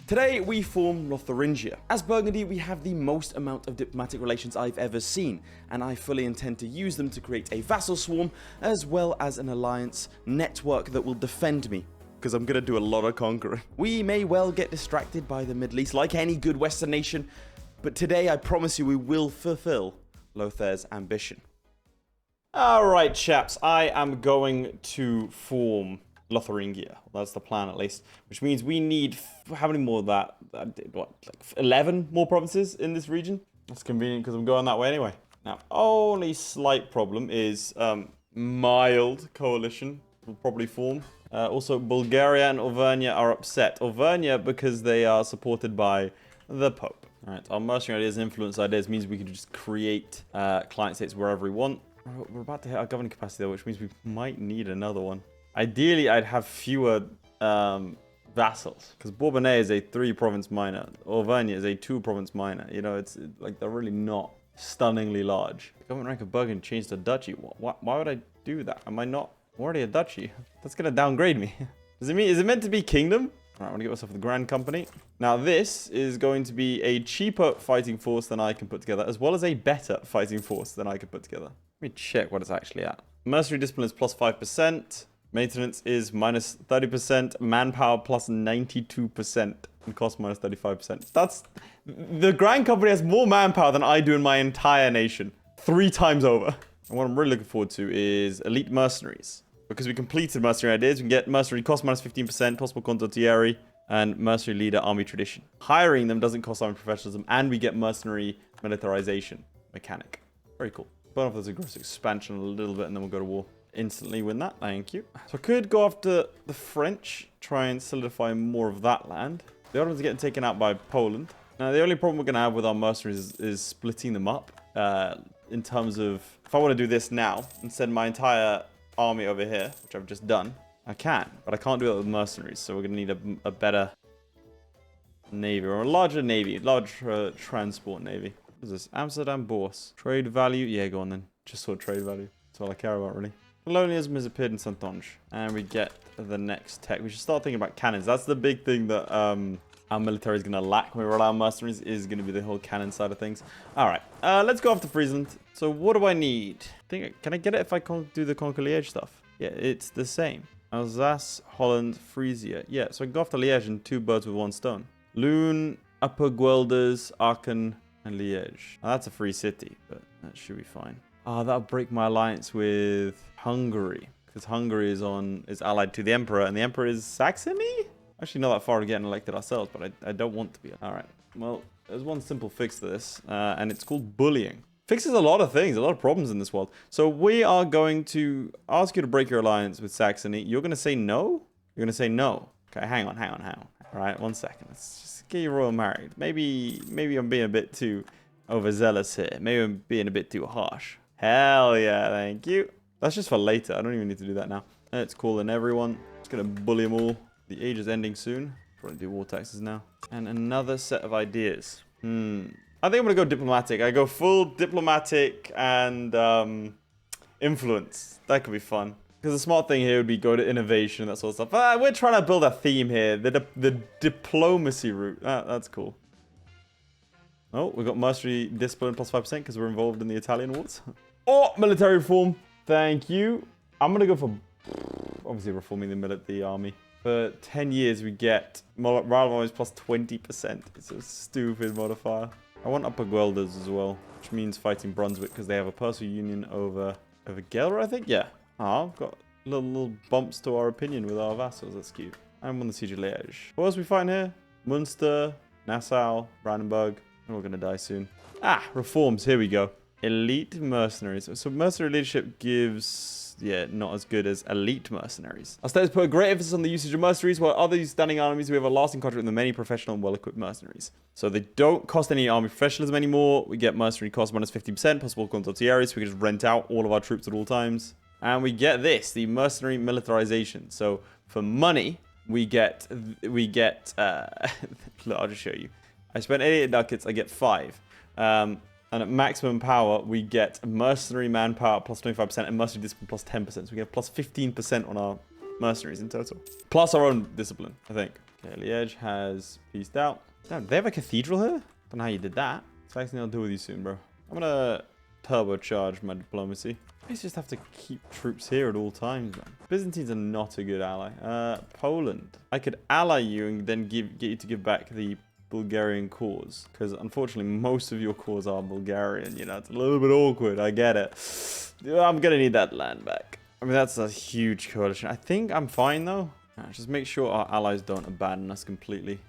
Today we form Lotharingia. As Burgundy, we have the most amount of diplomatic relations I've ever seen, and I fully intend to use them to create a vassal swarm, as well as an alliance network that will defend me, because I'm going to do a lot of conquering. We may well get distracted by the Middle East, like any good Western nation, but today I promise you we will fulfill Lothair's ambition. Alright chaps, I am going to form Lotharingia. Well, that's the plan at least, which means we need, how many more of that? What, like 11 more provinces in this region? That's convenient because I'm going that way anyway. Now, only slight problem is mild coalition will probably form. Also, Bulgaria and Auvergne are upset. Auvergne because they are supported by the Pope. Alright, our mercenary ideas and influence ideas means we can just create client states wherever we want. We're about to hit our governing capacity though, which means we might need another one. Ideally, I'd have fewer vassals, because Bourbonnais is a 3-province minor. Auvergne is a 2-province minor. You know, it's like they're really not stunningly large. The government rank of Burgundy changed to duchy. Why would I do that? Am I not already a duchy? That's going to downgrade me. Is it meant to be kingdom? All right, I want to get myself the Grand Company. Now, this is going to be a cheaper fighting force than I can put together, as well as a better fighting force than I can put together. Let me check what it's actually at. Mercenary discipline is plus 5%. Maintenance is minus 30%, manpower plus 92%, and cost minus 35%. That's... The Grand Company has more manpower than I do in my entire nation. 3 times over. And what I'm really looking forward to is elite mercenaries. Because we completed mercenary ideas, we can get mercenary cost minus 15%, possible condottieri, and mercenary leader army tradition. Hiring them doesn't cost army professionalism, and we get mercenary militarization mechanic. Very cool. Burn off this aggressive expansion a little bit, and then we'll go to war. Instantly win that, thank you. So I could go after the French, try and solidify more of that land. The Ottomans are getting taken out by Poland. Now the only problem we're going to have with our mercenaries is splitting them up. In terms of, if I want to do this now and send my entire army over here, which I've just done, I can, but I can't do it with mercenaries, so we're going to need a better navy, or a larger navy, large transport navy. What is this? Amsterdam Bourse. Trade value? Yeah, go on then. Just saw trade value. That's all I care about, really. Colonialism has appeared in Saintonge, and we get the next tech. We should start thinking about cannons. That's the big thing that our military is going to lack when we roll out mercenaries, is going to be the whole cannon side of things. All right, let's go after Friesland. So what do I need? Can I get it if I do the Conquer Liège stuff? Yeah, it's the same. Alsace, Holland, Frisia. Yeah, so I can go after Liège and 2 birds with 1 stone. Loon, Upper Guelders, Aachen, and Liège. Now, that's a free city, but that should be fine. Oh, that'll break my alliance with Hungary, because Hungary is allied to the Emperor, and the Emperor is Saxony? Actually, not that far to getting elected ourselves, but I don't want to be. All right. Well, there's one simple fix to this, and it's called bullying. Fixes a lot of things, a lot of problems in this world. So we are going to ask you to break your alliance with Saxony. You're going to say no? You're going to say no. Okay, hang on. All right, 1 second. Let's just get your royal married. Maybe I'm being a bit too overzealous here. Maybe I'm being a bit too harsh. Hell yeah, thank you. That's just for later. I don't even need to do that now. Let's call in everyone. Just going to bully them all. The age is ending soon. Probably do war taxes now. And another set of ideas. I think I'm going to go diplomatic. I go full diplomatic and influence. That could be fun. Because the smart thing here would be go to innovation and that sort of stuff. We're trying to build a theme here. The diplomacy route. That's cool. Oh, we got mercenary discipline plus 5% because we're involved in the Italian wars. Oh, military reform. Thank you. I'm going to go for obviously reforming the army. For 10 years, we get morale is plus 20%. It's a stupid modifier. I want Upper Guelders as well, which means fighting Brunswick because they have a personal union over Gelre, I think. Yeah. I've got little bumps to our opinion with our vassals. That's cute. I'm on the siege of Liège. What else we find here? Munster, Nassau, Brandenburg. We're all going to die soon. Reforms. Here we go. Elite mercenaries. So mercenary leadership gives, not as good as elite mercenaries. Our states put a great emphasis on the usage of mercenaries, while other standing armies, we have a lasting contract with the many professional and well-equipped mercenaries. So they don't cost any army professionalism anymore. We get mercenary cost minus 50%, possible condottieri, so we can just rent out all of our troops at all times. And we get this, the mercenary militarization. So for money, we get look, I'll just show you. I spent 88 ducats, I get 5. And at maximum power, we get mercenary manpower plus 25% and mercenary discipline plus 10%. So we get plus 15% on our mercenaries in total. Plus our own discipline, I think. Okay, Liège has peaced out. Damn, do they have a cathedral here? Don't know how you did that. Saxony, I'll deal with you soon, bro. I'm gonna turbocharge my diplomacy. I just have to keep troops here at all times, man. Byzantines are not a good ally. Poland. I could ally you and then get you to give back the Bulgarian cause. Because unfortunately, most of your cores are Bulgarian. You know, it's a little bit awkward. I get it. I'm gonna need that land back. I mean, that's a huge coalition. I think I'm fine, though. Just make sure our allies don't abandon us completely.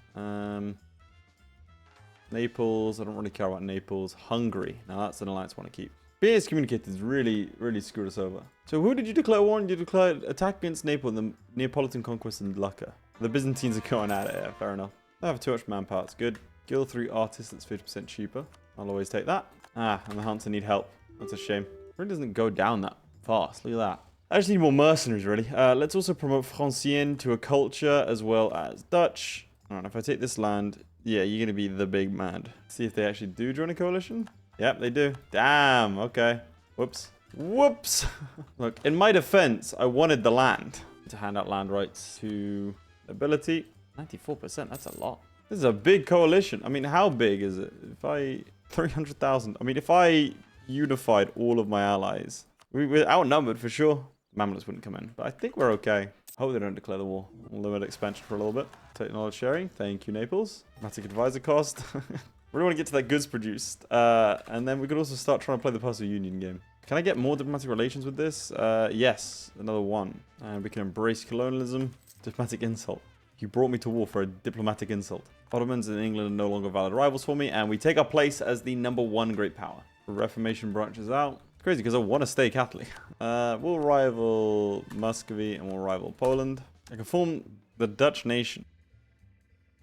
Naples. I don't really care about Naples. Hungary. Now, that's an alliance I want to keep. Being excommunicated has really screwed us over. So who did you declare war on? You declared attack against Naples and the Neapolitan conquest in Lucca. The Byzantines are going at it. Yeah, fair enough. I have too much manpower. It's good. Guild 3 artists. That's 50% cheaper. I'll always take that. And the Hunter need help. That's a shame. It really doesn't go down that fast. Look at that. I just need more mercenaries, really. Let's also promote Francien to a culture as well as Dutch. Alright, if I take this land, yeah, you're going to be the big man. See if they actually do join a coalition. Yep, they do. Damn, okay. Whoops. Whoops! Look, in my defense, I wanted the land. To hand out land rights to nobility. 94%, that's a lot. This is a big coalition. I mean, how big is it? 300,000. I mean, if I unified all of my allies, we're outnumbered for sure. Mamluks wouldn't come in, but I think we're okay. Hope they don't declare the war. We'll limit expansion for a little bit. Technology sharing. Thank you, Naples. Diplomatic advisor cost. Really want to get to that goods produced. And then we could also start trying to play the Personal Union game. Can I get more diplomatic relations with this? Yes, another one. And we can embrace colonialism. Diplomatic insult. You brought me to war for a diplomatic insult. Ottomans in England are no longer valid rivals for me. And we take our place as the #1 great power. The Reformation branches out. It's crazy because I want to stay Catholic. We'll rival Muscovy and we'll rival Poland. I can form the Dutch nation.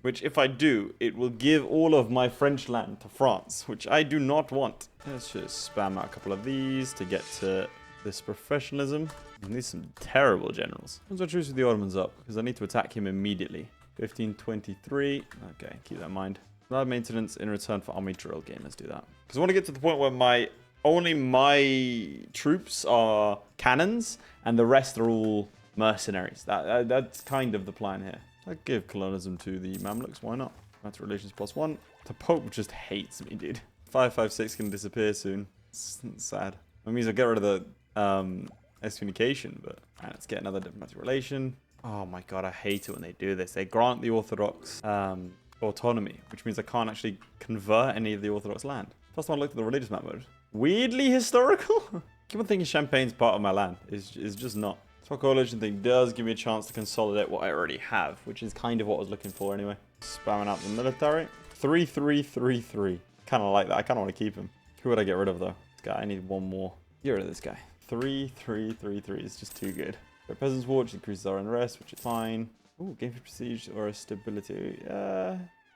Which, if I do, it will give all of my French land to France, which I do not want. Let's just spam out a couple of these to get to this professionalism. I need some terrible generals. Once I choose with the Ottomans up, because I need to attack him immediately. 1523. Okay, keep that in mind. Land maintenance in return for army drill game. Let's do that. Because I want to get to the point where only my troops are cannons, and the rest are all mercenaries. That's kind of the plan here. I'd give colonialism to the Mamluks, why not? That's relations +1. The Pope just hates me, dude. 556 can disappear soon. It's sad. That means I'll get rid of the excommunication, but let's get another diplomatic relation. Oh my god, I hate it when they do this. They grant the Orthodox autonomy, which means I can't actually convert any of the Orthodox land. First time I looked at the religious map mode. Weirdly historical? Keep on thinking Champagne's part of my land. It's just not. So coalition thing does give me a chance to consolidate what I already have, which is kind of what I was looking for anyway. Spamming out the military. 3333. Kind of like that. I kind of want to keep him. Who would I get rid of though? This guy. I need one more. Get rid of this guy. 3333 is just too good. The Peasants' War, which increases our unrest, which is fine. Ooh, gain for prestige or a stability.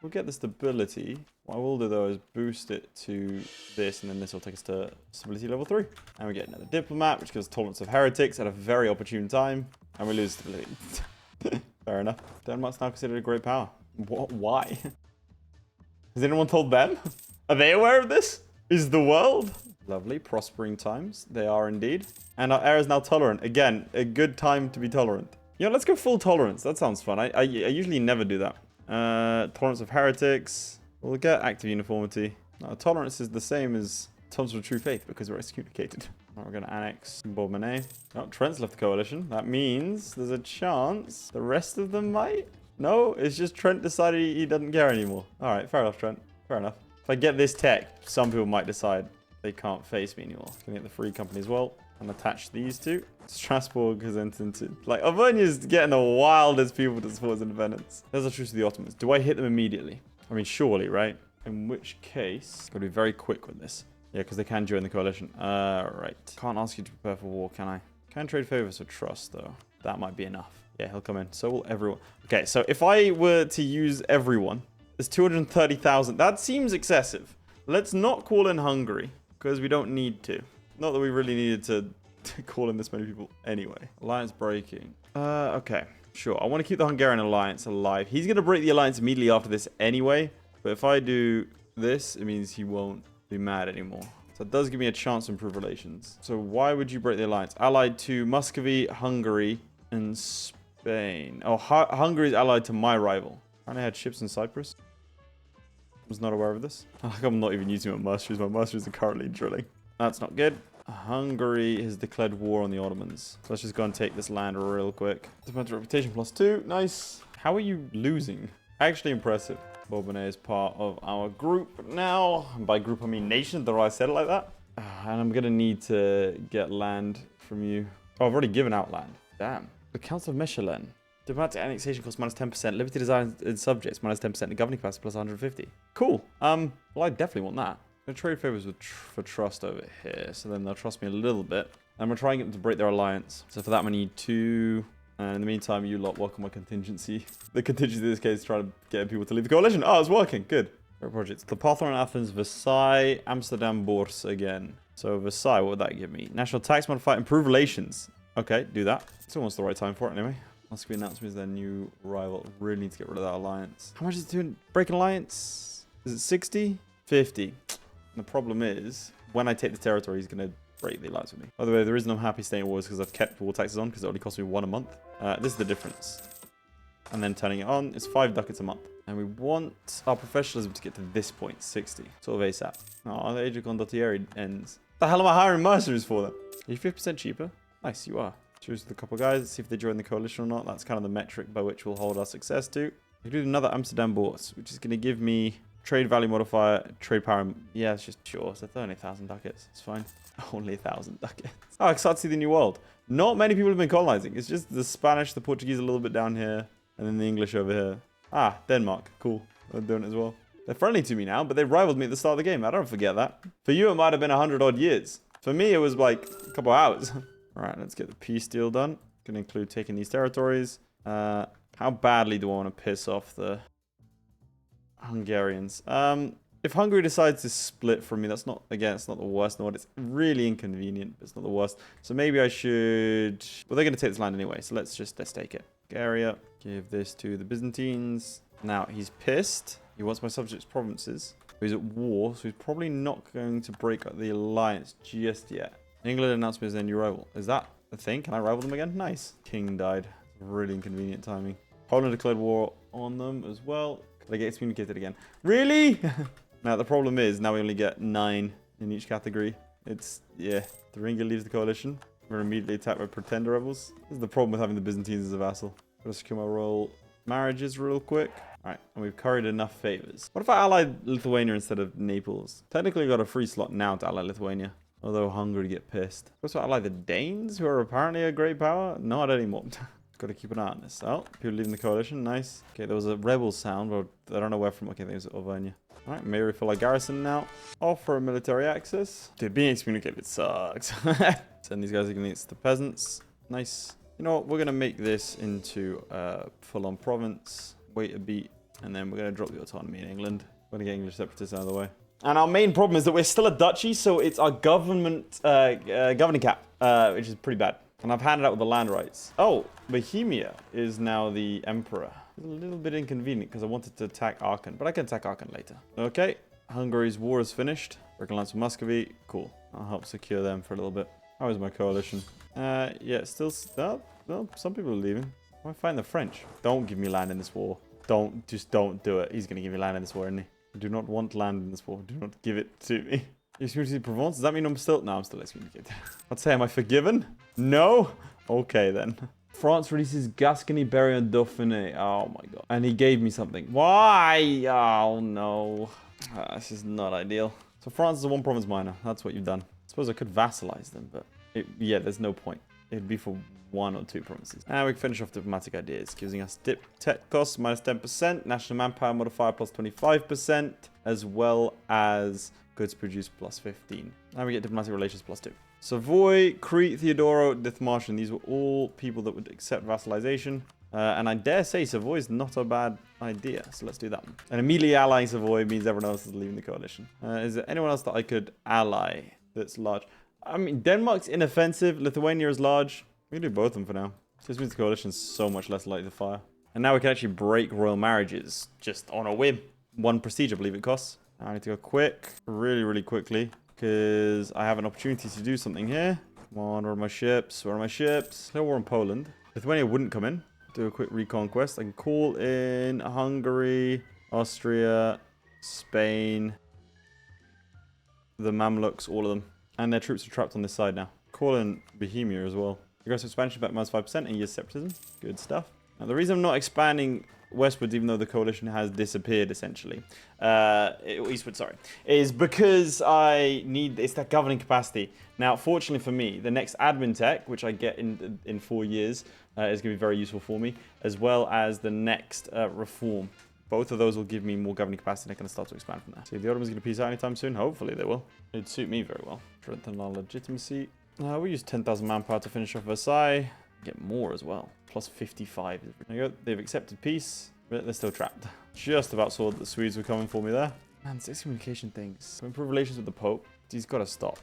We'll get the stability. What I will do though is boost it to this, and then this will take us to stability level 3. And we get another diplomat, which gives tolerance of heretics at a very opportune time. And we lose stability. Fair enough. Denmark's now considered a great power. What? Why? Has anyone told them? Are they aware of this? Is the world? Lovely. Prospering times. They are indeed. And our era is now tolerant. Again, a good time to be tolerant. You know, let's go full tolerance. That sounds fun. I usually never do that. Tolerance of heretics. We'll get active uniformity. Tolerance is the same as tolerance of true faith because we're excommunicated. Right, we're going to annex Bourbonnais. Oh, Trent's left the coalition. That means there's a chance the rest of them might. No, it's just Trent decided he doesn't care anymore. All right, fair enough, Trent. Fair enough. If I get this tech, some people might decide they can't face me anymore. Can get the free company as well and attach these two. Strasbourg has entered into... Like, Auvergne's getting the wildest people to support his independence. There's a truce with the Ottomans. Do I hit them immediately? I mean, surely, right? In which case, got to be very quick with this. Yeah, because they can join the coalition. Right. Can't ask you to prepare for war, can I? Can trade favors for trust, though. That might be enough. Yeah, he'll come in. So will everyone. Okay, so if I were to use everyone, there's 230,000. That seems excessive. Let's not call in Hungary, because we don't need to. Not that we really needed to call in this many people anyway. Alliance breaking. Okay. Sure. I want to keep the Hungarian alliance alive. He's going to break the alliance immediately after this anyway. But if I do this, it means he won't be mad anymore. So it does give me a chance to improve relations. So why would you break the alliance? Allied to Muscovy, Hungary, and Spain. Oh, Hungary is allied to my rival. And I had ships in Cyprus. Was not aware of this. Like I'm not even using my mercenaries. My mercenaries are currently drilling. That's not good. Hungary has declared war on the Ottomans. So let's just go and take this land real quick. Diplomatic reputation +2. Nice. How are you losing? Actually impressive. Bourbonnais is part of our group now. And by group, I mean nation. Though I said it like that. And I'm going to need to get land from you. Oh, I've already given out land. Damn. The Council of Mechelin. Diplomatic annexation costs -10%. Liberty design and subjects -10%. And governing capacity +150. Cool. Well, I definitely want that. I'm going to trade favors with for trust over here. So then they'll trust me a little bit. And we're trying to get them to break their alliance. So for that, we need 2. And in the meantime, you lot welcome my contingency. The contingency in this case is trying to get people to leave the coalition. Oh, it's working. Good. Great projects. The Parthenon, Athens, Versailles, Amsterdam, Bourse again. So Versailles, what would that give me? National tax modifier, improve relations. Okay, do that. It's almost the right time for it anyway. Moscow announced me as their new rival. Really need to get rid of that alliance. How much is it to break an alliance? Is it 60? 50. And the problem is, when I take the territory, he's going to break the alliance with me. By the way, the reason I'm happy staying at war is because I've kept war taxes on, because it only costs me 1 a month. This is the difference. And then turning it on, it's 5 ducats a month. And we want our professionalism to get to this point, 60. Sort of ASAP. Oh, the age of condottieri ends. The hell am I hiring mercenaries for then? Are you 50% cheaper? Nice, you are. Choose the couple guys, see if they join the coalition or not. That's kind of the metric by which we'll hold our success to. We do another Amsterdam Bourse, which is going to give me trade value modifier, trade power. Yeah, it's just sure. So 30,000 ducats. It's fine. Only 1,000 ducats. Oh, excited to see the new world. Not many people have been colonizing. It's just the Spanish, the Portuguese a little bit down here, and then the English over here. Ah, Denmark. Cool. They're doing it as well. They're friendly to me now, but they rivaled me at the start of the game. I don't forget that. For you, it might have been 100 odd years. For me, it was like a couple hours. All right, let's get the peace deal done. Going to include taking these territories. How badly do I want to piss off the Hungarians? If Hungary decides to split from me, that's not, again, it's not the worst in the world. It's really inconvenient, but it's not the worst. So maybe I should... Well, they're going to take this land anyway, so let's take it. Bulgaria, give this to the Byzantines. Now, he's pissed. He wants my subjects' provinces. He's at war, so he's probably not going to break up the alliance just yet. England announced me as their new rival. Is that a thing? Can I rival them again? Nice. King died. Really inconvenient timing. Poland declared war on them as well. Could I get excommunicated again? Really? Now, the problem is, now we only get 9 in each category. It's, yeah. Thuringia leaves the coalition. We're immediately attacked by pretender rebels. This is the problem with having the Byzantines as a vassal. Gotta secure my royal marriages real quick. Alright, and we've curried enough favors. What if I allied Lithuania instead of Naples? Technically got a free slot now to ally Lithuania. Although Hungary get pissed. Also, I like the Danes, who are apparently a great power. Not anymore. Got to keep an eye on this. Oh, people leaving the coalition. Nice. Okay, there was a rebel sound, but I don't know where from. Okay, I think it was Auvergne. Alright, Mary for like garrison now. Offer military access. Dude, being excommunicated sucks. Send these guys against the peasants. Nice. You know what? We're going to make this into a full-on province. Wait a beat. And then we're going to drop the autonomy in England. We're going to get English separatists out of the way. And our main problem is that we're still a duchy, so it's our government governing cap, which is pretty bad. And I've handed out with the land rights. Oh, Bohemia is now the emperor. It's a little bit inconvenient because I wanted to attack Aachen, but I can attack Aachen later. Okay, Hungary's war is finished. Breaking alliance with Muscovy. Cool. I'll help secure them for a little bit. How is my coalition? Yeah, still... well, some people are leaving. Why find the French? Don't give me land in this war. Just don't do it. He's going to give me land in this war, isn't he? I do not want land in this war. Do not give it to me. Excommunicated Provence? Does that mean I'm still... No, I'm still excommunicated. I'd say, am I forgiven? No? Okay, then. France releases Gascony, Berry, and Dauphiné. Oh, my God. And he gave me something. Why? Oh, no. This is not ideal. So France is a one-province minor. That's what you've done. I suppose I could vassalize them, but... yeah, there's no point. It'd be for 1 or 2 provinces. And we can finish off diplomatic ideas, giving us dip tech costs -10%, national manpower modifier +25%, as well as goods produced +15. And we get diplomatic relations +2. Savoy, Crete, Theodoro, Dithmarschen. These were all people that would accept vassalization. And I dare say Savoy is not a bad idea. So let's do that one. And immediately allying Savoy means everyone else is leaving the coalition. Is there anyone else that I could ally that's large? I mean, Denmark's inoffensive. Lithuania is large. We can do both of them for now. This means the coalition's so much less likely to fire. And now we can actually break royal marriages just on a whim. 1 prestige, I believe it costs. I need to go quick. Really, really quickly. Because I have an opportunity to do something here. Come on, where are my ships? Where are my ships? No war in Poland. Lithuania wouldn't come in. do a quick reconquest. I can call in Hungary, Austria, Spain, the Mamluks, all of them. And their troops are trapped on this side now. Call in Bohemia as well. Aggressive expansion back -5% and years separatism. Good stuff. Now, the reason I'm not expanding westwards, even though the coalition has disappeared, essentially, eastward, sorry, is because it's that governing capacity. Now, fortunately for me, the next admin tech, which I get in 4 years, is going to be very useful for me, as well as the next reform. Both of those will give me more governing capacity and I can start to expand from there. See if the Ottomans going to peace out anytime soon. Hopefully they will. It'd suit me very well. Strengthen our legitimacy. We use 10,000 manpower to finish off Versailles. Get more as well. Plus 55. There you go. They've accepted peace, but they're still trapped. Just about saw that the Swedes were coming for me there. Man, this excommunication things. To improve relations with the Pope, he's got to stop.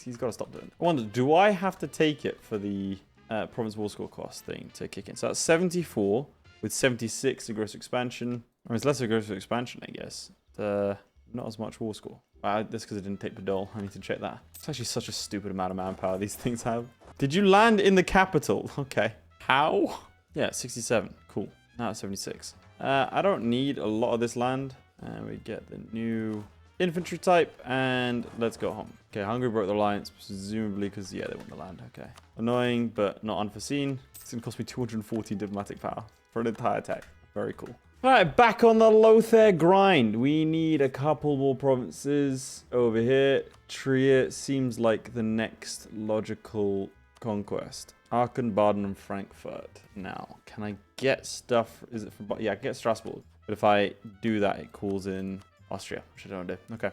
he's got to stop doing it. I wonder, do I have to take it for the province war score cost thing to kick in? So that's 74 with 76 aggressive expansion. I mean, it's less aggressive expansion, I guess. Not as much war score. That's because I didn't take Podol. I need to check that. It's actually such a stupid amount of manpower these things have. Did you land in the capital? Okay. How? Yeah, 67. Cool. Now it's 76. I don't need a lot of this land. And we get the new infantry type. And let's go home. Okay, Hungary broke the alliance, presumably because, yeah, they want the land. Okay. Annoying, but not unforeseen. It's going to cost me 240 diplomatic power for an entire attack. Very cool. All right, back on the Lothair grind. We need a couple more provinces over here. Trier seems like the next logical conquest. Aachen, Baden, and Frankfurt. Now, can I get stuff? Is it from? Yeah, I can get Strasbourg. But if I do that, it calls in Austria, which I don't want to do. Okay.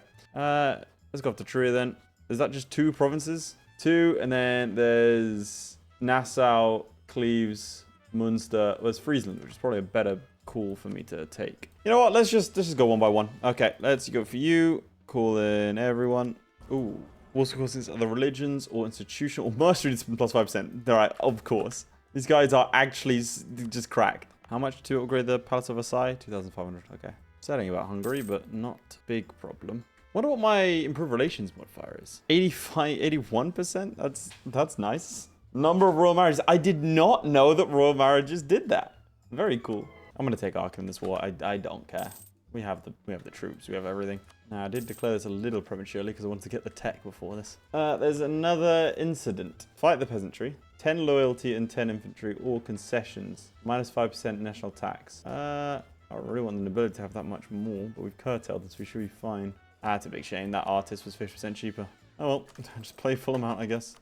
Let's go up to Trier then. Is that just 2 provinces? 2, and then there's Nassau, Cleves, Munster. Well, there's Friesland, which is probably a better call for me to take. You know what? Let's just go one by one. Okay, let's go for you. Call in everyone. Ooh. Also, courses are the religions or institutional or mercenary discipline plus 5%. All right, of course. These guys are actually just cracked. How much to upgrade the Palace of Versailles? 2,500. Okay. Saying about Hungary, but not big problem. Wonder what my improved relations modifier is. 81%? That's nice. Number of royal marriages. I did not know that royal marriages did that. Very cool. I'm gonna take Aachen in this war. I don't care. We have the troops. We have everything. Now I did declare this a little prematurely because I wanted to get the tech before this. There's another incident. Fight the peasantry. 10 loyalty and 10 infantry, all concessions. Minus 5% national tax. I don't really want the nobility to have that much more, but we've curtailed this. We should be fine. That's a big shame. That artist was 50% cheaper. Oh well, just play full amount, I guess.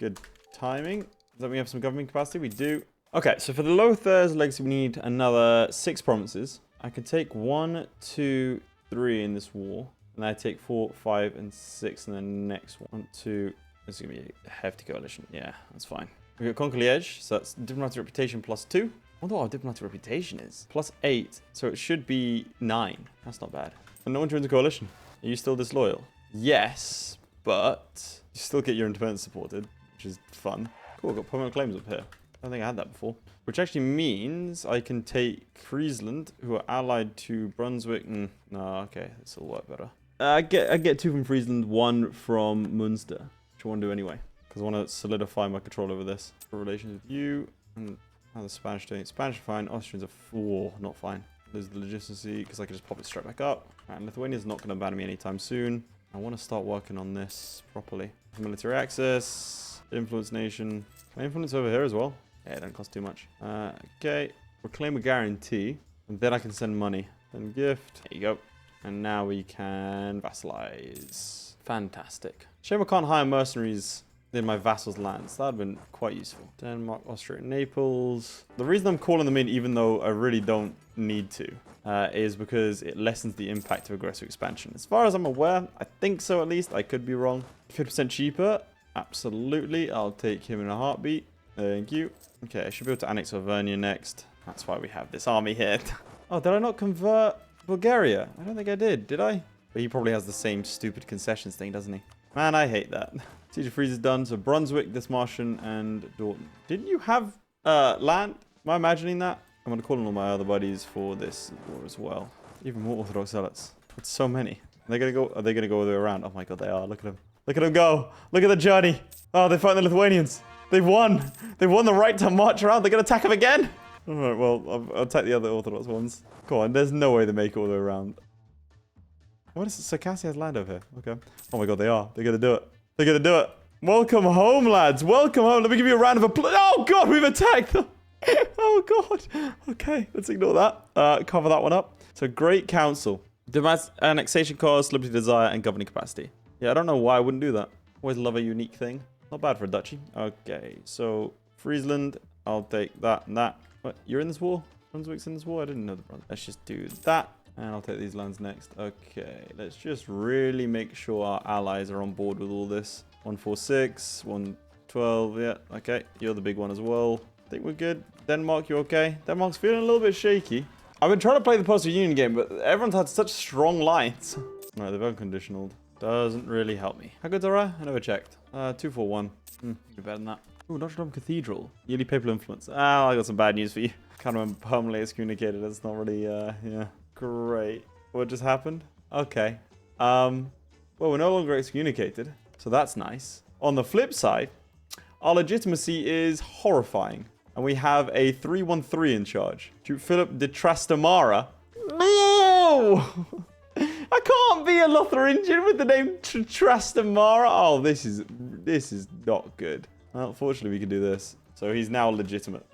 Good timing. Does that mean we have some government capacity? We do. Okay, so for the Lothars legacy, we need another 6 provinces. I can take 1, 2, 3 in this war. And I take 4, 5, and 6 in the next one. 1, 2. This is going to be a hefty coalition. Yeah, that's fine. We got Conquer Liège, so that's diplomatic reputation plus 2. I wonder what our diplomatic reputation is. Plus 8, so it should be 9. That's not bad. And no one joins the coalition. Are you still disloyal? Yes, but you still get your independence supported, which is fun. Cool, I've got permanent claims up here. I don't think I had that before. Which actually means I can take Friesland, who are allied to Brunswick. No, okay, this will work better. I get 2 from Friesland, 1 from Munster, which I want to do anyway, because I want to solidify my control over this. For relations with you, and how the Spanish doing? Spanish are fine. Austrians are 4, not fine. There's the legitimacy, because I can just pop it straight back up. And Lithuania's not going to ban me anytime soon. I want to start working on this properly. Military access, influence nation. Can I influence over here as well? Yeah, it doesn't cost too much. Okay, reclaim a guarantee, and then I can send money. Then gift. There you go. And now we can vassalize. Fantastic. Shame I can't hire mercenaries in my vassals' lands. That would have been quite useful. Denmark, Austria, Naples. The reason I'm calling them in, even though I really don't need to, is because it lessens the impact of aggressive expansion. As far as I'm aware, I think so at least. I could be wrong. 50% cheaper. Absolutely. I'll take him in a heartbeat. Thank you. Okay, I should be able to annex Auvergne next. That's why we have this army here. Oh, did I not convert Bulgaria? I don't think I did I? But he probably has the same stupid concessions thing, doesn't he? Man, I hate that. Siege of Freeze is done. So Brunswick, Dismartian, and Dortmund. Didn't you have land? Am I imagining that? I'm going to call in all my other buddies for this war as well. Even more Orthodox zealots. It's so many. Are they going to go all the way around? Oh my god, they are. Look at them. Look at them go. Look at the journey. Oh, they're fighting the Lithuanians. They've won. They've won the right to march around. They're going to attack them again. Alright, well, I'll take the other Orthodox ones. Go on, there's no way they make it all the way around. What is it? Circassia has land over here. Okay. Oh my god, they are. They're gonna do it. They're gonna do it. Welcome home, lads. Welcome home. Let me give you a round of applause. Oh god, we've attacked them. Oh god. Okay, let's ignore that. Cover that one up. So, Great Council. Annexation cost, liberty desire, and governing capacity. Yeah, I don't know why I wouldn't do that. Always love a unique thing. Not bad for a duchy. Okay, so Friesland, I'll take that and that. What, you're in this war? Brunswick's in this war? I didn't know the Brunswick. Let's just do that. And I'll take these lands next. Okay, let's just really make sure our allies are on board with all this. 146, 112, yeah, okay. You're the big one as well. I think we're good. Denmark, you okay? Denmark's feeling a little bit shaky. I've been trying to play the post-union game, but everyone's had such strong lines. Alright, they've unconditionaled. Doesn't really help me. How good's our? I never checked. 241. Do better than that. Ooh, Notre Dame Cathedral. Yearly papal influence. Ah, I got some bad news for you. Can't remember permanently excommunicated. That's not really, yeah. Great. What just happened? Okay. Well, we're no longer excommunicated, so that's nice. On the flip side, our legitimacy is horrifying. And we have a 313 in charge. Duke Philip de Trastamara. No! I can't be a Lotharingian with the name Trastamara. Oh, this is not good. Well, fortunately, we can do this. So he's now legitimate.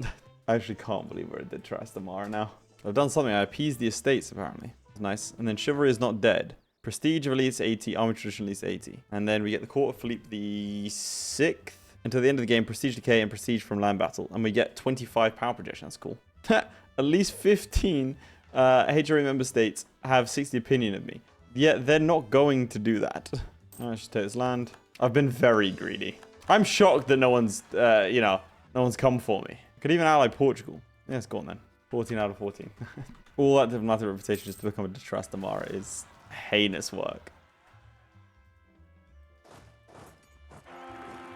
I actually can't believe we're at the Trastamara now. I've done something. I appeased the estates, apparently. Nice. And then Chivalry is not dead. Prestige of Elites 80. Army Tradition Elites 80. And then we get the Court of Philippe the 6th. Until the end of the game, Prestige Decay and Prestige from Land Battle. And we get 25 power projection. That's cool. At least 15 HRA member states have 60 opinion of me. Yet they're not going to do that. I should take this land. I've been very greedy. I'm shocked that no one's, no one's come for me. Could even ally Portugal. Yeah, it's gone then. 14 out of 14. All that diplomatic reputation just to become a Trastamara is heinous work.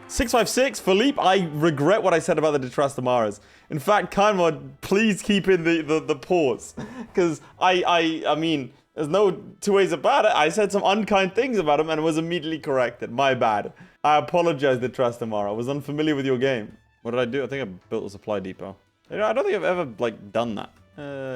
656, Philippe, I regret what I said about the de Trastamaras. In fact, Kaimod, please keep in the pause. Because I mean, there's no two ways about it. I said some unkind things about him and was immediately corrected. My bad. I apologize, de Trastamara. I was unfamiliar with your game. What did I do? I think I built a supply depot. You know, I don't think I've ever, done that.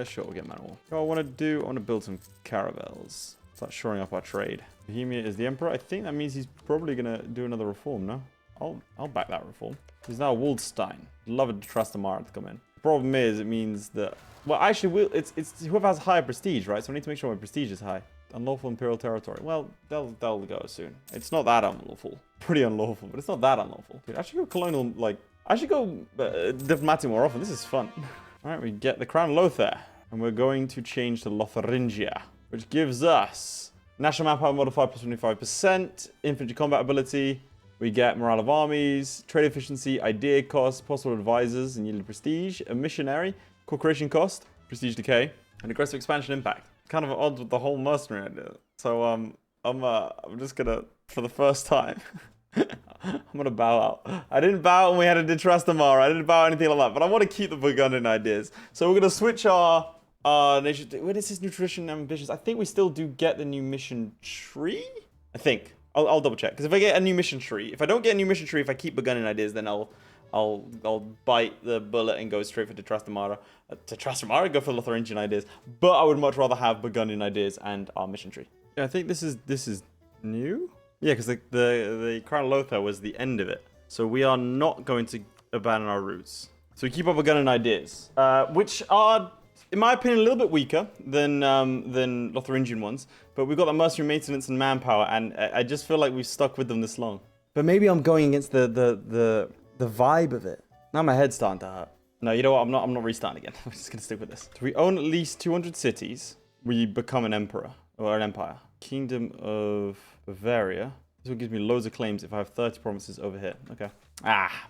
Sure, we'll get man wall. What I want to do, I want to build some caravels. Start shoring up our trade. Bohemia is the emperor. I think that means he's probably going to do another reform, no? I'll back that reform. He's now Waldstein. Love it to Trastamara to come in. The problem is, it means that... Well, actually, it's whoever has higher prestige, right? So we need to make sure my prestige is high. Unlawful imperial territory. Well, they'll go soon. It's not that unlawful. Pretty unlawful, but it's not that unlawful. Dude, I should go colonial, I should go diplomatic more often. This is fun. All right, we get the Crown Lothair. And we're going to change to Lotharingia, which gives us national manpower modifier plus 25%, infantry combat ability. We get morale of armies, trade efficiency, idea cost, possible advisors, and yearly prestige, a missionary, corporation cost, prestige decay, and aggressive expansion impact. Kind of at odds with the whole mercenary idea. So I'm just gonna, for the first time, I'm gonna bow out. I didn't bow when we had a de Trastamara. I didn't bow anything like that, but I want to keep the Burgundian ideas. So we're gonna switch our nation. Where does this new tradition and ambitions? I think we still do get the new mission tree. I think. I'll double check, because if I get a new mission tree, if I don't get a new mission tree, if I keep Burgundian ideas, then I'll bite the bullet and go straight for de Trastamara. De Trastamara, go for Lotharingian ideas, but I would much rather have Burgundian ideas and our mission tree. Yeah, I think this is new. Yeah, because the Crown Lothair was the end of it, so we are not going to abandon our roots. So we keep up Burgundian ideas, which are, in my opinion, a little bit weaker than Lotharingian ones, but we've got the mercenary maintenance and manpower, and I just feel like we've stuck with them this long. But maybe I'm going against the vibe of it. Now my head's starting to hurt. No, you know what? I'm not restarting again. I'm just gonna stick with this. If we own at least 200 cities, we become an emperor or an empire. Kingdom of Bavaria. This one gives me loads of claims if I have 30 provinces over here. Okay.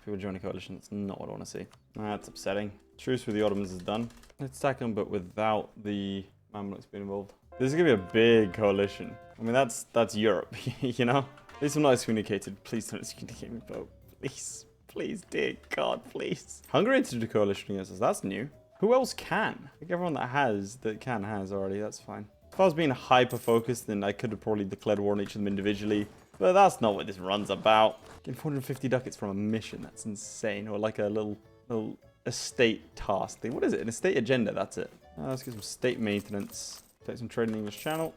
People join a coalition. That's not what I want to see. That's upsetting. Truce with the Ottomans is done. Let's attack them, but without the Mamluks being involved. This is gonna be a big coalition. I mean, that's Europe, you know? At least I'm not excommunicated. Please don't excommunicate me, Pope. Please. Please, dear God, please. Hungary entered a coalition against us. That's new. Who else can? I think everyone that can has already. That's fine. If I was being hyper-focused, then I could have probably declared war on each of them individually. But that's not what this run's about. Getting 450 ducats from a mission. That's insane. Or like a little estate task thing. What is it? An estate agenda, that's it. Let's get some state maintenance. Take some trade in English Channel.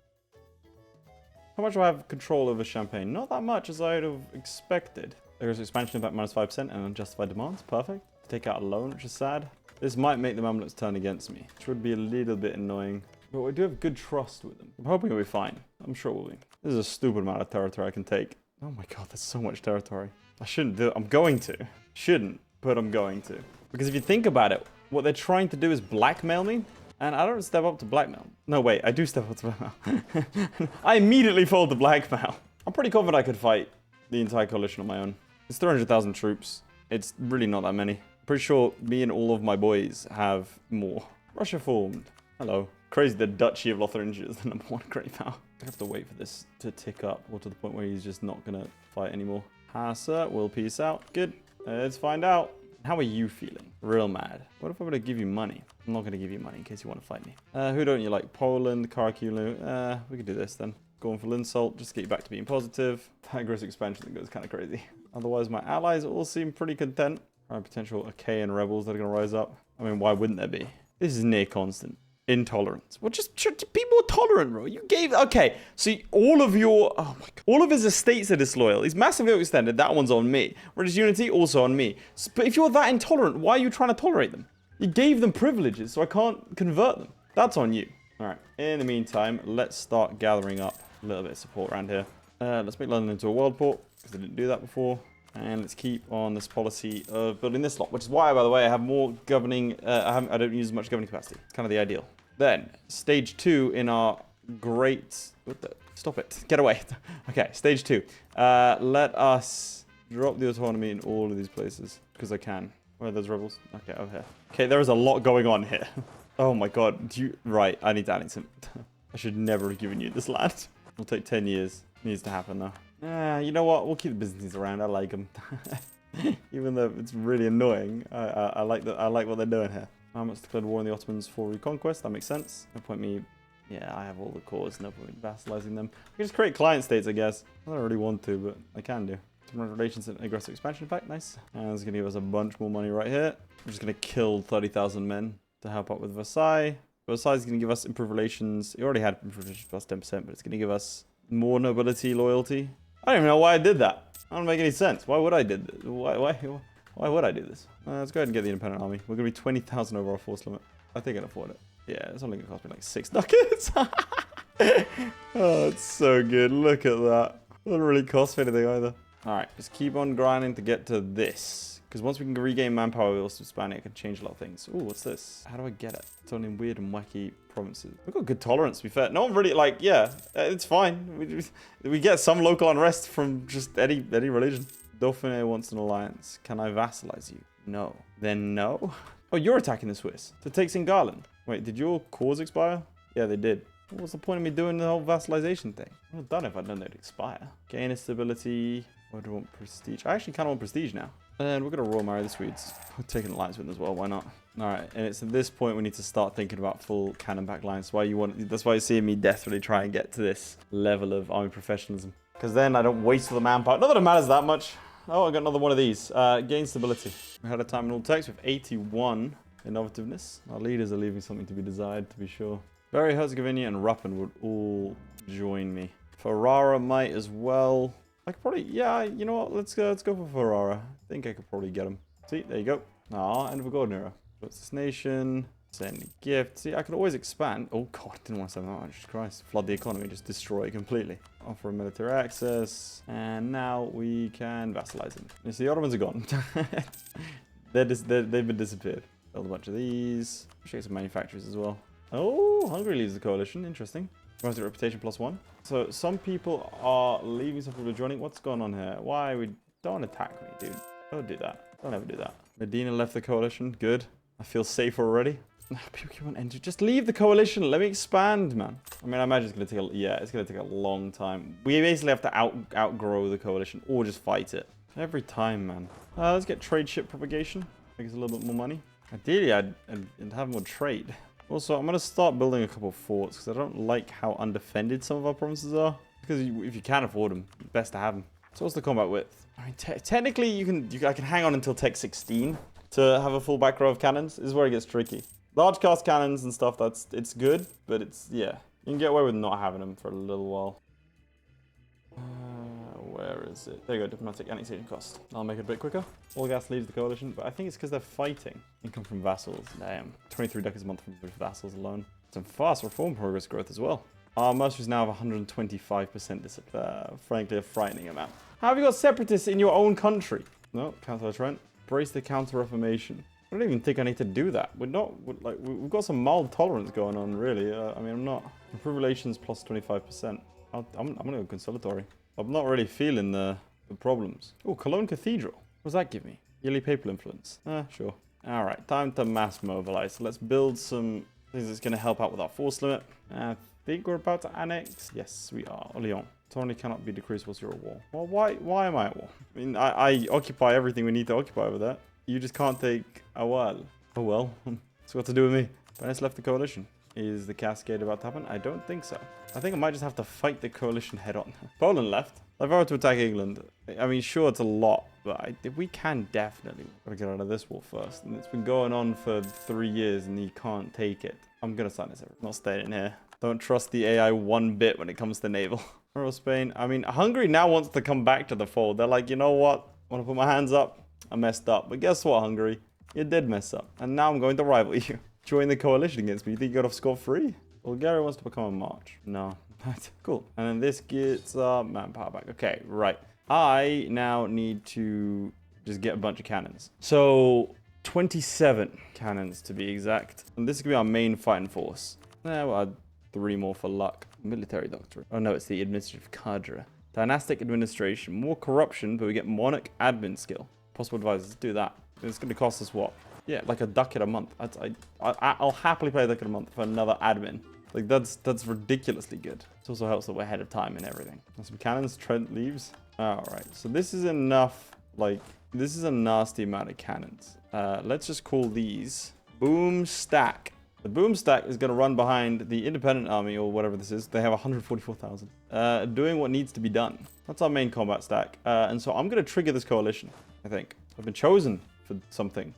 How much do I have control over Champagne? Not that much as I would have expected. There's expansion impact -5% and unjustified demands. Perfect. Take out a loan, which is sad. This might make the Mamluks turn against me, which would be a little bit annoying. But we do have good trust with them. I'm hoping it'll be fine. I'm sure it will be. This is a stupid amount of territory I can take. Oh my god, there's so much territory. I shouldn't do it. I'm going to. Shouldn't, but I'm going to. Because if you think about it, what they're trying to do is blackmail me. And I don't step up to blackmail. No, wait, I do step up to blackmail. I immediately fold to blackmail. I'm pretty confident I could fight the entire coalition on my own. It's 300,000 troops. It's really not that many. Pretty sure me and all of my boys have more. Russia formed. Hello. Crazy the Duchy of Lotharingia is the #1 great power. I have to wait for this to tick up, or to the point where he's just not going to fight anymore. Hassa will peace out. Good. Let's find out. How are you feeling? Real mad. What if I'm going to give you money? I'm not going to give you money in case you want to fight me. Who don't you like? Poland, Carmichael. We could do this then. Going for insult, just to get you back to being positive. That aggressive expansion thing goes kind of crazy. Otherwise, my allies all seem pretty content. Potential Achaean rebels that are going to rise up. I mean, why wouldn't there be? This is near constant. Intolerance. Well, just be more tolerant, bro. You gave... Okay, so all of your... Oh my god. All of his estates are disloyal. He's massively overextended. That one's on me. British unity, also on me. But if you're that intolerant, why are you trying to tolerate them? You gave them privileges, so I can't convert them. That's on you. All right. In the meantime, let's start gathering up a little bit of support around here. Let's make London into a world port, because they didn't do that before. And let's keep on this policy of building this lot, which is why, by the way, I have more governing... I don't use as much governing capacity. It's kind of the ideal. Then, stage 2 in our great... What the... Stop it. Get away. Okay, stage 2. Let us drop the autonomy in all of these places, because I can. Where are those rebels? Okay, over here. Okay, there is a lot going on here. Oh my god. Right, I need to add some... I should never have given you this land. It'll take 10 years. Needs to happen, though. You know what? We'll keep the Byzantines around. I like them. Even though it's really annoying, I like what they're doing here. It's declared war on the Ottomans for reconquest. That makes sense. No point me... Yeah, I have all the cores. No point me vassalizing them. I can just create client states, I guess. I don't really want to, but I can do. Relations and aggressive expansion pact. Nice. And it's going to give us a bunch more money right here. We're just going to kill 30,000 men to help out with Versailles. Versailles is going to give us improved relations. It already had improved relations plus 10%, but it's going to give us more nobility loyalty. I don't even know why I did that. That doesn't make any sense. Why would I did this? Why would I do this? Let's go ahead and get the independent army. We're going to be 20,000 over our force limit. I think I can afford it. Yeah, it's only going to cost me like 6 ducats. Oh, it's so good. Look at that. It doesn't really cost me anything either. All right, just keep on grinding to get to this. Because once we can regain manpower, we also expand it. It can change a lot of things. Ooh, what's this? How do I get it? It's only in weird and wacky provinces. We've got good tolerance, to be fair. No one really, like, yeah, it's fine. We get some local unrest from just any religion. Dauphiné wants an alliance. Can I vassalize you? No. Then no. Oh, you're attacking the Swiss to take St. Gallen. Wait, did your cores expire? Yeah, they did. What's the point of me doing the whole vassalization thing? I would have done it if I'd known they'd expire. Gain a stability. What do I want? Prestige. I actually kind of want prestige now. And we're going to royal marry the Swedes. We're taking alliance with them as well. Why not? All right. And it's at this point we need to start thinking about full cannon back lines. That's why you're seeing me desperately try and get to this level of army professionalism. Because then I don't waste all the manpower. Not that it matters that much. Oh, I got another one of these. Gain stability. We had a time in all text with 81 innovativeness. Our leaders are leaving something to be desired, to be sure. Bavaria, Herzegovina, and Ruppen would all join me. Ferrara might as well. I could probably, yeah, you know what? Let's go for Ferrara. I think I could probably get him. See, there you go. Ah, end of a golden era. What's this nation? Send a gift. See, I could always expand. Oh god, I didn't want to send that much. Christ, flood the economy, just destroy it completely. Offer military access, and now we can vassalize them. You see, the Ottomans are gone. They've been disappeared. Build a bunch of these. Show you some manufacturers as well. Oh, Hungary leaves the coalition. Interesting. Domestic reputation +1. So some people are leaving, some people are joining. What's going on here? Why don't attack me, dude? Don't do that. Don't ever do that. Medina left the coalition. Good. I feel safer already. People keep on entering. Just leave the coalition. Let me expand, man. I mean, I imagine it's gonna take it's gonna take a long time. We basically have to outgrow the coalition or just fight it. Every time, man. Let's get trade ship propagation. Make us a little bit more money. Ideally, I'd have more trade. Also, I'm going to start building a couple of forts because I don't like how undefended some of our provinces are. Because if you can afford them, best to have them. So what's the combat width? I mean, technically, I can hang on until tech 16. to have a full back row of cannons. This is where it gets tricky. Large cast cannons and stuff, it's good, but it's, yeah. You can get away with not having them for a little while. Where is it? There you go, diplomatic annexation cost. I'll make it a bit quicker. All gas leaves the coalition, but I think it's because they're fighting. Income from vassals. Damn. 23 ducats a month from vassals alone. Some fast reform progress growth as well. Our mercenaries now have 125% discipline. Frankly, a frightening amount. How have you got separatists in your own country? No, Councillor Trent. Brace the counter-reformation. I don't even think I need to do that. We've got some mild tolerance going on, really. I mean, I'm not. Improve relations plus 25%. I'm going to go conciliatory. I'm not really feeling the problems. Oh, Cologne Cathedral. What does that give me? Yearly papal influence. Sure. All right, time to mass mobilize. So let's build some things that's going to help out with our force limit. I think we're about to annex. Yes, we are. Lyon. Totally cannot be decreased whilst you're at war. Well, why am I at war? I mean, I occupy everything we need to occupy over there. You just can't take a while. Oh well. It's got to do with me. Venice left the coalition. Is the cascade about to happen? I don't think so. I think I might just have to fight the coalition head on. Poland left. If I were to attack England, I mean, sure, it's a lot, but we can definitely get out of this war first. And it's been going on for 3 years and you can't take it. I'm going to sign this. Not staying in here. Don't trust the AI one bit when it comes to naval. Or Spain. I mean, Hungary now wants to come back to the fold. They're like, you know what? I want to put my hands up. I messed up. But guess what, Hungary? You did mess up. And now I'm going to rival you. Join the coalition against me. You think you got off scot-free? Bulgaria wants to become a march. No. Cool. And then this gets manpower back. Okay, right. I now need to just get a bunch of cannons. So 27 cannons to be exact. And this is going to be our main fighting force. We'll add 3 more for luck. Military doctrine. Oh no, it's the administrative cadre. Dynastic administration. More corruption, but we get monarch admin skill. Possible advisors. Let's do that. It's going to cost us what? Yeah, like a ducat a month. I'll happily pay a ducat a month for another admin. Like, that's ridiculously good. It also helps that we're ahead of time and everything. And some cannons. Trent leaves. Alright, so this is enough. Like, this is a nasty amount of cannons. Let's just call these Boom Stack. The Boom Stack is going to run behind the independent army or whatever this is. They have 144,000. Doing what needs to be done. That's our main combat stack. And so I'm going to trigger this coalition, I think. I've been chosen for something.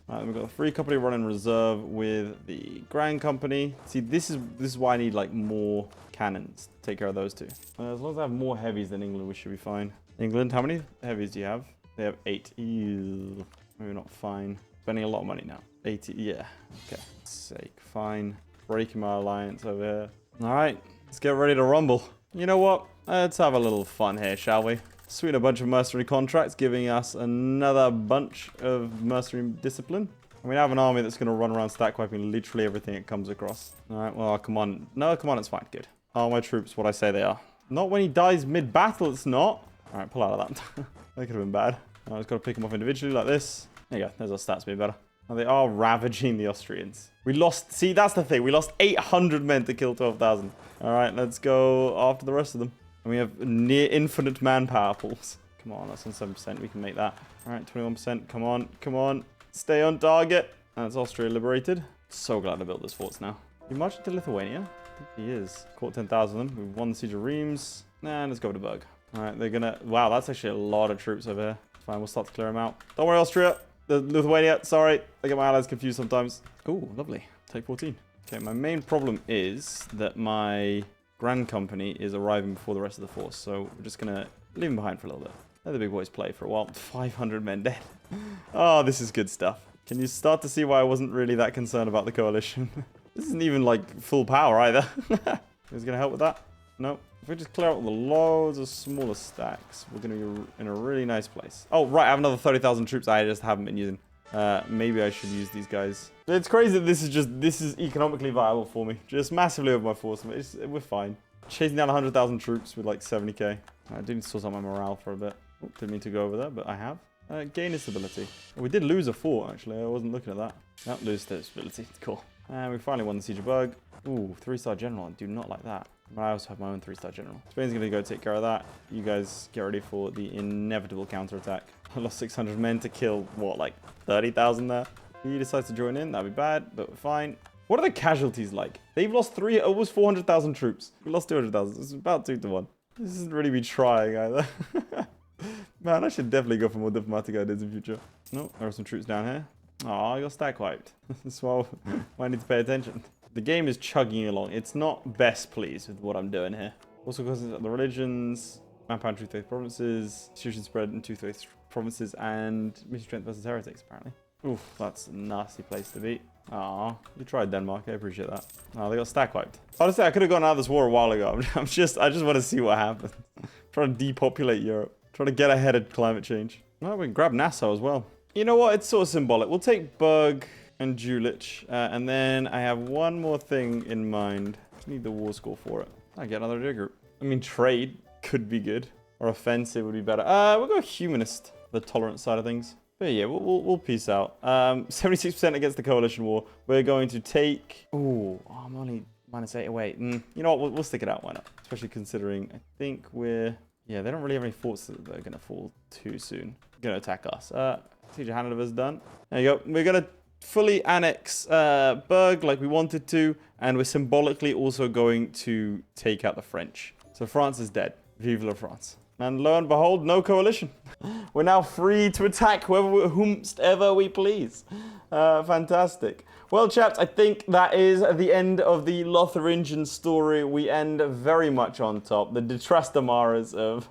Alright, we've got a free company running reserve with the Grand Company. See, this is why I need like more cannons to take care of those two. As long as I have more heavies than England, we should be fine. England, how many heavies do you have? They have 8. Ew. Maybe not fine. Spending a lot of money now. 80, yeah. Okay. Sake, fine. Breaking my alliance over here. Alright, let's get ready to rumble. You know what? Let's have a little fun here, shall we? Sweet, a bunch of mercenary contracts, giving us another bunch of mercenary discipline. And we have an army that's going to run around stack wiping literally everything it comes across. Alright, well, come on. No, come on, it's fine. Good. Are my troops what I say they are? Not when he dies mid-battle, it's not. Alright, pull out of that. That could have been bad. I just got to pick them off individually like this. There you go. There's our stats being better. Now they are ravaging the Austrians. We lost... See, that's the thing. We lost 800 men to kill 12,000. Alright, let's go after the rest of them. And we have near infinite manpower pools. Come on, that's on 7%. We can make that. Alright, 21%. Come on, come on. Stay on target. That's Austria liberated. So glad I built this forts now. You marching to Lithuania? I think he is. Caught 10,000 of them. We've won the siege of Reims. And let's go to Berg. Alright, they're gonna... Wow, that's actually a lot of troops over here. Fine, we'll start to clear them out. Don't worry, Austria. The Lithuania, sorry. I get my allies confused sometimes. Ooh, lovely. Take 14. Okay, my main problem is that my Grand Company is arriving before the rest of the force. So we're just going to leave them behind for a little bit. Let the big boys play for a while. 500 men dead. Oh, this is good stuff. Can you start to see why I wasn't really that concerned about the coalition? This isn't even like full power either. Who's going to help with that? No. If we just clear out the loads of smaller stacks, we're going to be in a really nice place. Oh, right. I have another 30,000 troops I just haven't been using. Maybe I should use these guys. It's crazy that this is economically viable for me. Just massively over my force. We're fine. Chasing down 100,000 troops with like 70k. I do need to sort out my morale for a bit. Oh, didn't mean to go over there, but I have. Gain in stability. We did lose a fort, actually. I wasn't looking at that. Not lose stability. Cool. And we finally won the Siege of Berg. Ooh, 3-star general. I do not like that. But I also have my own 3-star general. Spain's going to go take care of that. You guys get ready for the inevitable counterattack. I lost 600 men to kill, what, like 30,000 there? If he decides to join in, that'd be bad, but we're fine. What are the casualties like? They've lost almost 400,000 troops. We lost 200,000. It's about 2 to 1. This isn't really me trying either. Man, I should definitely go for more diplomatic ideas in future. No, there are some troops down here. Oh, I got stack wiped. That's why I need to pay attention. The game is chugging along. It's not best pleased with what I'm doing here. Also, because the religions, manpower and two-faith provinces, institution spread in two-faith provinces, and mission strength versus heretics, apparently. Oof, that's a nasty place to be. Aw, you tried Denmark. I appreciate that. Oh, they got stack wiped. Honestly, I could have gone out of this war a while ago. I just want to see what happens. Trying to depopulate Europe. Trying to get ahead of climate change. Oh, we can grab Nassau as well. You know what? It's sort of symbolic. We'll take Berg and Jülich. And then I have one more thing in mind. Just need the war score for it. I get another group. I mean, trade could be good. Or offensive would be better. We'll go humanist. The tolerant side of things. But yeah, we'll peace out. 76% against the coalition war. We're going to take... Ooh, I'm only -8 away. You know what? We'll stick it out. Why not? Especially considering I think we're... Yeah, they don't really have any forts that are going to fall too soon. Going to attack us. Siege of Hanover's done. There you go. We're going to fully annex Berg like we wanted to. And we're symbolically also going to take out the French. So France is dead. Vive la France. And lo and behold, no coalition. We're now free to attack whomsoever we please. Fantastic. Well, chaps, I think that is the end of the Lotharingian story. We end very much on top. The Detrastamaras of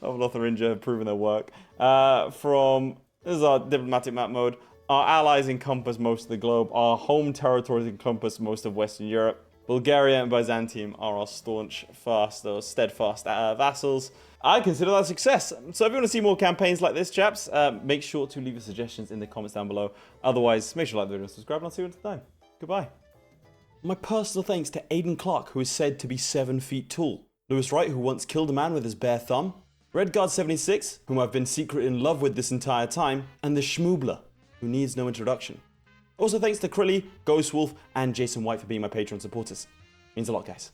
Lotharingia have proven their work. This is our diplomatic map mode. Our allies encompass most of the globe. Our home territories encompass most of Western Europe. Bulgaria and Byzantium are our steadfast vassals. I consider that a success. So if you want to see more campaigns like this, chaps, make sure to leave your suggestions in the comments down below. Otherwise, make sure to like the video and subscribe, and I'll see you next time. Goodbye. My personal thanks to Aiden Clark, who is said to be 7 feet tall. Lewis Wright, who once killed a man with his bare thumb. Redguard76, whom I've been secretly in love with this entire time. And the Schmoobler, who needs no introduction. Also thanks to Crilly, Ghostwolf, and Jason White for being my Patreon supporters. Means a lot, guys.